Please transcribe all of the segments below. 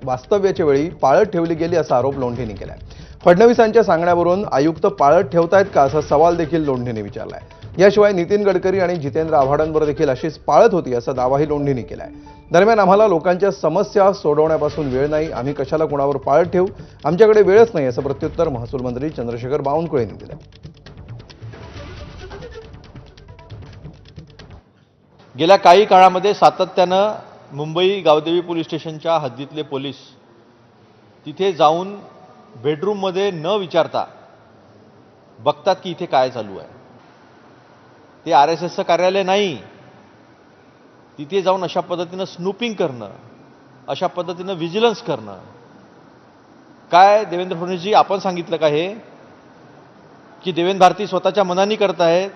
वास्तव्याच्या वेळी पाळत ठेवली गेली असा आरोप लोंढेंनी केलाय। फडणवीसांच्या सांगण्यावरून आयुक्त पाळत ठेवतायत का असा सवाल देखील लोंढेंनी विचारलाय। याशिवाय नितीन गडकरी आणि जितेंद्र आव्हाडांवर देखील अशीच पाळत होती असा दावाही लोंढेंनी केलाय। दरम्यान आम्हाला लोकांच्या समस्या सोडवण्यापासून वेळ नाही, आम्ही कशाला कोणावर पाळत ठेवू, आमच्याकडे वेळच नाही असं प्रत्युत्तर महसूल मंत्री चंद्रशेखर बावनकुळे यांनी दिलं। गेल्या काही काळामध्ये सातत्यानं मुंबई गावदेवी पोलीस स्टेशनच्या हद्दीतले पोलीस तिथे जाऊन बेडरूममध्ये न विचारता बघतात की इथे काय चालू आहे। ते RSSचं कार्यालय नाही, तिथे जाऊन अशा पद्धतीनं स्नूपिंग करणं, अशा पद्धतीनं विजिलन्स करणं काय देवेंद्र फडणवीसजी आपण सांगितलं का हे की देवेंद्र भारती स्वतःच्या मनाने करतायत?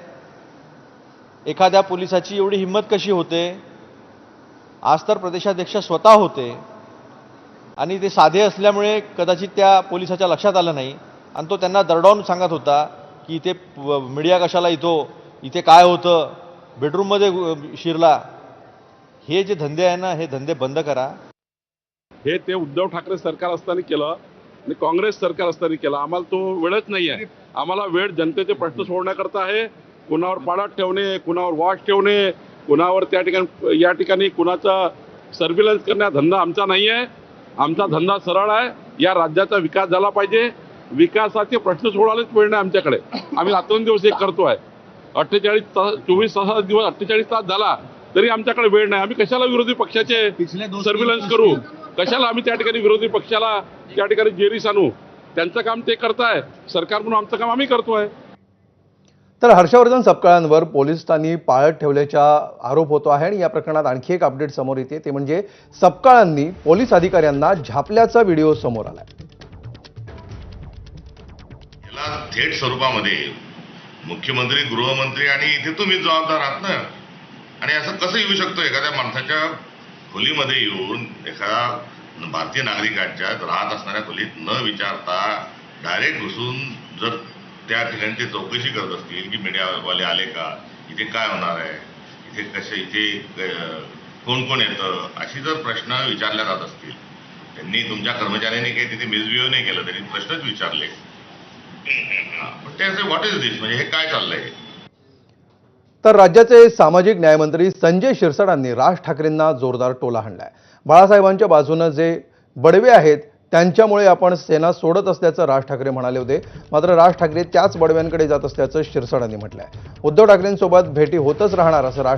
एखाद्या पोलिसाची एवढी हिंमत कशी होते? आज तर प्रदेशाध्यक्ष स्वतः होते आणि ते साधे असल्यामुळे कदाचित त्या पोलिसाच्या लक्षात आलं नाही आणि तो त्यांना दरडावून सांगत होता की इथे मीडिया कशाला येतो, इथे काय होतं, बेडरूममध्ये शिरला। हे जे धंदे आहे ना, हे धंदे बंद करा। हे ते उद्धव ठाकरे सरकार असताना केलं आणि काँग्रेस सरकार असताना केलं। आम्हाला तो वेळच नाही आहे। आम्हाला वेळ जनतेचे प्रश्न सोडवण्याकरता आहे। कुणावर पाळत ठेवणे, कुणावर वॉच ठेवणे, कुणावर त्या ठिकाणी या ठिकाणी कुणाचा सर्व्हिलन्स करण्या धंदा आमचा नाही आहे। आमचा धंदा सरळ आहे। या राज्याचा विकास झाला पाहिजे। विकासाचे प्रश्न सोडवायलाच वेळ नाही आमच्याकडे। आम्ही रात्रंदिवस हे करतोय। 48 तास 24 तास दिवस 48 तास झाला तरी आमच्याकडे वेळ नाही। आम्ही कशाला विरोधी पक्षाचे सर्व्हिलन्स करू? कशाला आम्ही त्या ठिकाणी विरोधी पक्षाला त्या ठिकाणी जेरीस आणू? त्यांचं काम ते करताय, सरकार म्हणून आमचं काम आम्ही करतोय। तर हर्षवर्धन सपकाळांवर पोलिसांनी पाळत ठेवल्याचा आरोप होतो आहे आणि या प्रकरणात आणखी एक अपडेट समोर येते, ते म्हणजे सपकाळांनी पोलीस अधिकाऱ्यांना झापल्याचा व्हिडिओ समोर आलाय। याला थेट स्वरूपामध्ये मुख्यमंत्री, गृहमंत्री आणि इथे तुम्ही जबाबदार आहात ना। आणि असं कसं येऊ शकतो एखाद्या माणसाच्या खोलीमध्ये येऊन एखाद्या भारतीय नागरिकांच्या राहत असणाऱ्या खोलीत न विचारता डायरेक्ट घुसून जर त्या ठिकाणी ते चौकशी करत असतील की मीडियावाले आले का, इथे काय होणार आहे, इथे कसे, इथे कोण कोण येतं, अशी जर प्रश्न विचारले जात असतील, त्यांनी तुमच्या कर्मचाऱ्यांनी काही तिथे मिसबिहेव नाही केलं, त्यांनी प्रश्नच विचारले, पण ते असे व्हॉट इज दिस, म्हणजे हे काय चाललंय? तर राज्याचे सामाजिक न्यायमंत्री संजय शिरसाटांनी राज ठाकरेंना जोरदार टोला हाणलाय। बाळासाहेबांच्या बाजूने जे बडवे आहेत त्यांच्यामुळे आपण सेना सोडत असल्याचं राज ठाकरे म्हणाले होते, मात्र राज ठाकरे त्याच बडव्यांकडे जात असल्याचं शिरसाटांनी म्हटलंय। उद्धव ठाकरेंसोबत भेटी होतच राहणार असं राज